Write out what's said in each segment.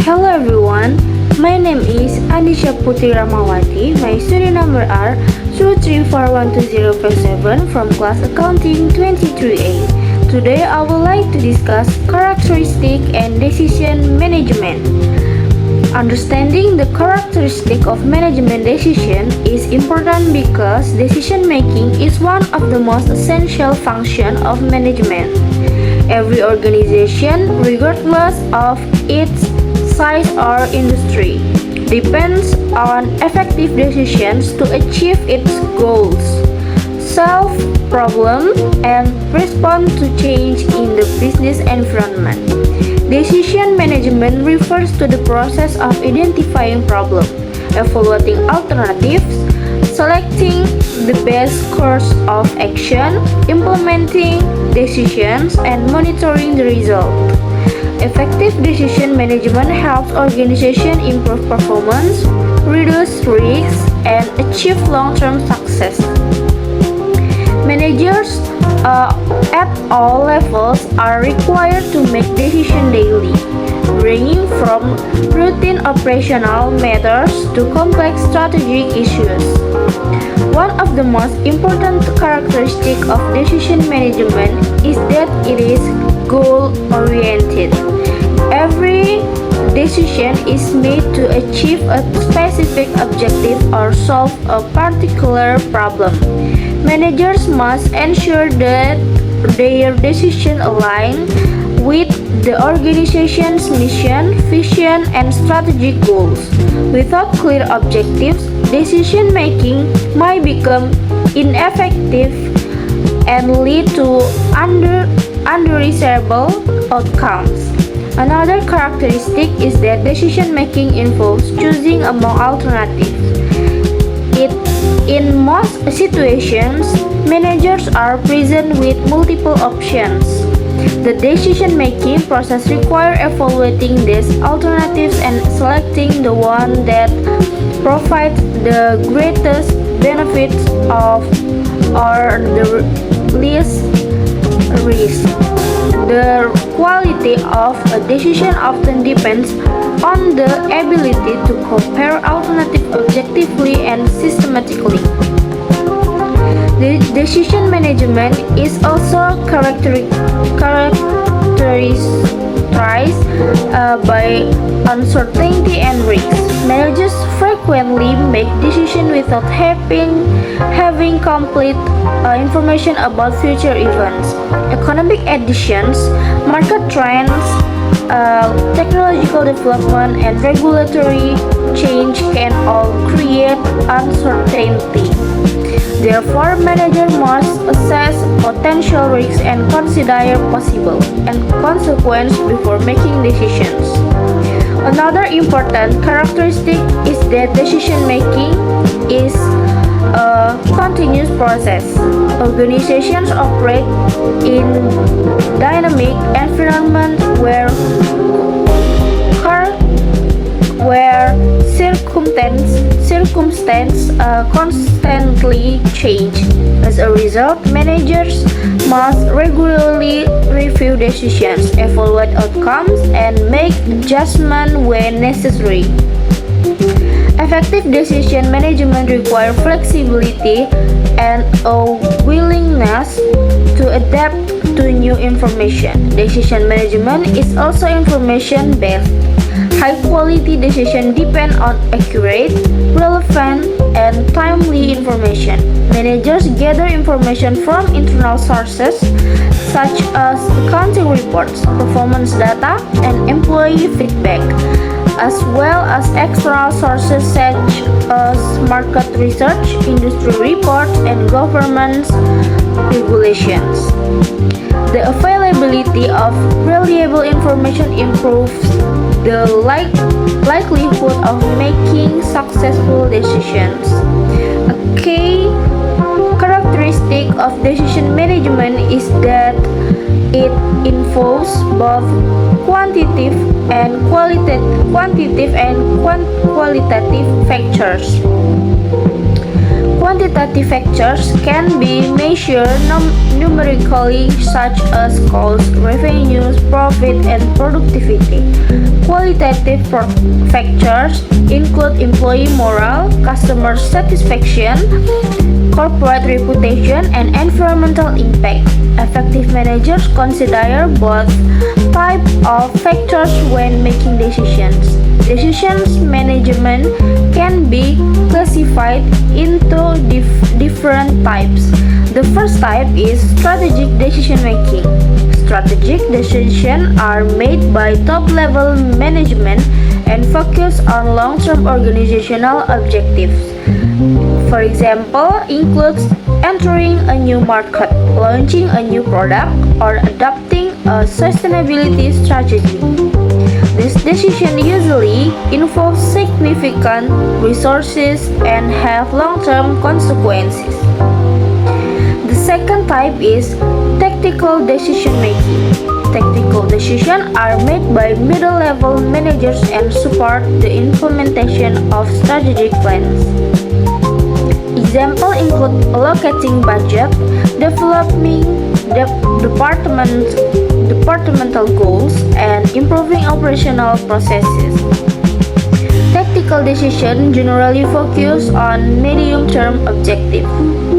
Hello everyone, my name is Andisha Putri Ramawati. My student number are 0341207 from class accounting 23A. Today I would like to discuss characteristic and decision management. Understanding the characteristic of management decision is important because decision making is one of the most essential function of management. Every organization, regardless of its size or industry, depends on effective decisions to achieve its goals, solve problems, and respond to change in the business environment. Decision management refers to the process of identifying problems, evaluating alternatives, selecting the best course of action, implementing decisions, and monitoring the result. Effective decision management helps organizations improve performance, reduce risks, and achieve long-term success. Managers at all levels are required to make decisions daily, ranging from routine operational matters to complex strategic issues. One of the most important characteristics of decision management is that it is goal-oriented. Every decision is made to achieve a specific objective or solve a particular problem. Managers must ensure that their decisions align with the organization's mission, vision, and strategic goals. Without clear objectives, decision making might become ineffective and lead to undesirable outcomes. Another characteristic is that decision making involves choosing among alternatives. In most situations, managers are presented with multiple options. The decision-making process requires evaluating these alternatives and selecting the one that provides the greatest benefits or the least risk. The quality of a decision often depends on the ability to compare alternatives objectively and systematically. The decision management is also characterized by uncertainty and risk. Managers frequently make decisions without having complete information about future events. Economic conditions, market trends, technological development, and regulatory change can all create uncertainty. Therefore, managers must assess potential risks and consider possible consequences before making decisions. Another important characteristic is that decision making is a continuous process. Organizations operate in dynamic environment where circumstances constantly change. As a result, managers must regularly review decisions, evaluate outcomes, and make adjustments when necessary. Effective decision management requires flexibility and a willingness to adapt to new information. Decision management is also information-based. High-quality decisions depend on accurate, relevant, and timely information. Managers gather information from internal sources such as accounting reports, performance data, and employee feedback, as well as external sources such as market research, industry reports, and government regulations. The availability of reliable information improves the likelihood of making successful decisions. A key characteristic of decision management is that it involves both quantitative and qualitative factors. Quantitative factors can be measured numerically, such as cost, revenues, profit, and productivity. Qualitative factors include employee morale, customer satisfaction, corporate reputation, and environmental impact. Effective managers consider both types of factors when making decisions. Decisions management can be classified into different types. The first type is strategic decision making. Strategic decisions are made by top-level management and focus on long-term organizational objectives. For example, includes entering a new market, launching a new product, or adopting a sustainability strategy. This decision usually involves significant resources and have long-term consequences. The second type is tactical decision making. Tactical decisions are made by middle-level managers and support the implementation of strategic plans. Examples include allocating budget, developing departmental goals, and improving operational processes. Tactical decisions generally focus on medium-term objectives.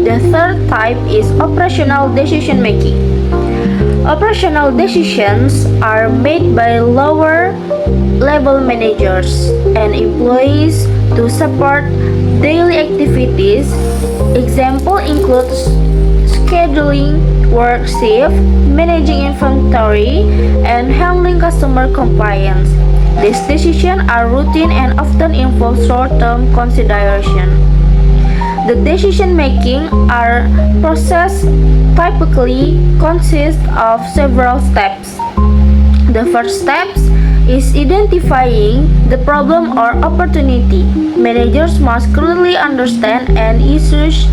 The third type is operational decision making. Operational decisions are made by lower-level managers and employees to support daily activities. Example includes scheduling work shift, managing inventory, and handling customer compliance. These decisions are routine and often involve short-term consideration. The decision-making process typically consists of several steps. The first step is identifying the problem or opportunity. Managers must clearly understand any issues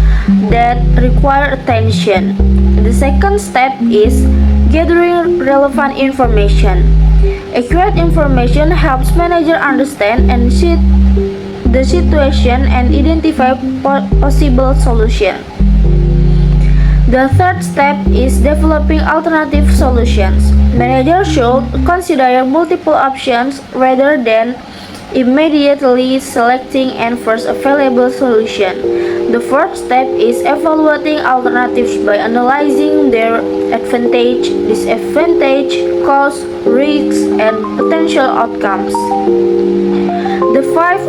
that require attention. The second step is gathering relevant information. Accurate information helps managers understand and see the situation and identify possible solutions. The third step is developing alternative solutions. Managers should consider multiple options rather than immediately selecting a first available solution. The fourth step is evaluating alternatives by analyzing their advantage, disadvantage, costs, risks, and potential outcomes. The fifth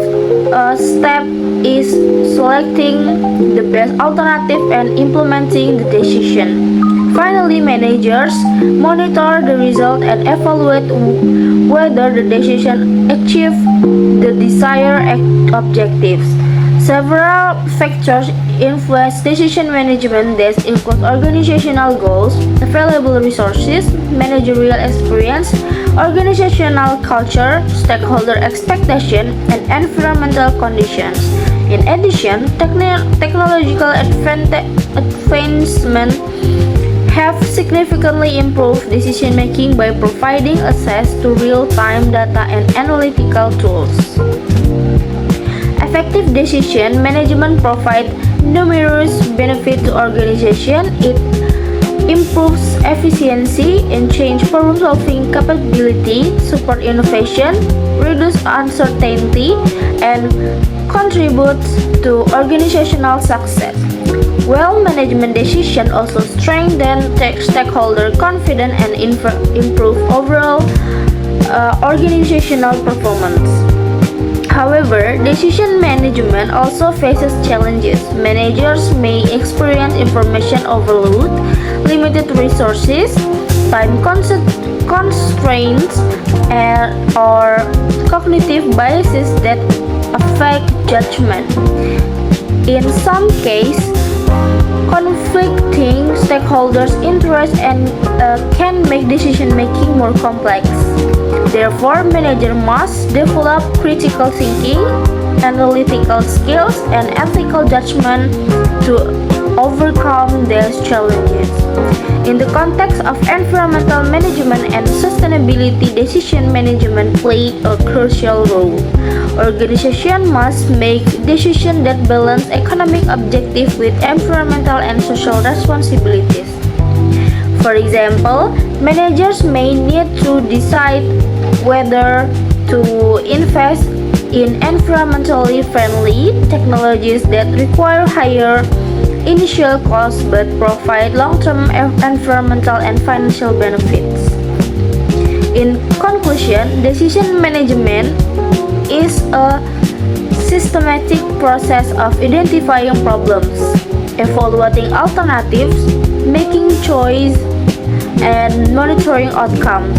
step is selecting the best alternative and implementing the decision. Finally, managers monitor the result and evaluate whether the decision achieves the desired objectives. Several factors influence decision management that include organizational goals, available resources, managerial experience, organizational culture, stakeholder expectation, and environmental conditions. In addition, technological advancement have significantly improved decision making by providing access to real-time data and analytical tools. Effective decision management provides numerous benefits to organizations. It improves efficiency, enhances problem-solving capability, support innovation, reduce uncertainty, and contributes to organizational success. Well-management decisions also strengthen stakeholder confidence and improve overall organizational performance. However, decision management also faces challenges. Managers may experience information overload, limited resources, time constraints, or cognitive biases that affect judgment. In some cases, conflicting stakeholders' interests can make decision-making more complex. Therefore, managers must develop critical thinking, analytical skills, and ethical judgment to overcome these challenges. In the context of environmental management and sustainability, decision management plays a crucial role. Organizations must make decisions that balance economic objectives with environmental and social responsibilities. For example, managers may need to decide whether to invest in environmentally friendly technologies that require higher initial costs but provide long-term environmental and financial benefits. In conclusion, decision management is a systematic process of identifying problems, evaluating alternatives, making choices, and monitoring outcomes.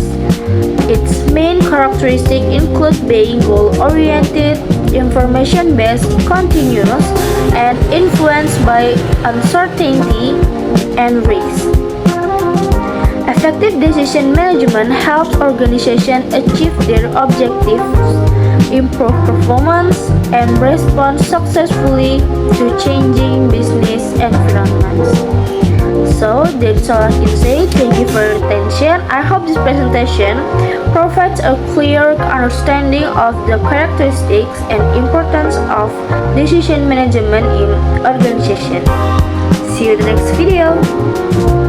Its main characteristics include being goal-oriented, information-based, continuous, and influenced by uncertainty and risk. Effective decision management helps organizations achieve their objectives, improve performance, and respond successfully to changing business environments. So that's all I can say. Thank you for your attention. I hope this presentation provides a clear understanding of the characteristics and importance of decision management in organization. See you in the next video.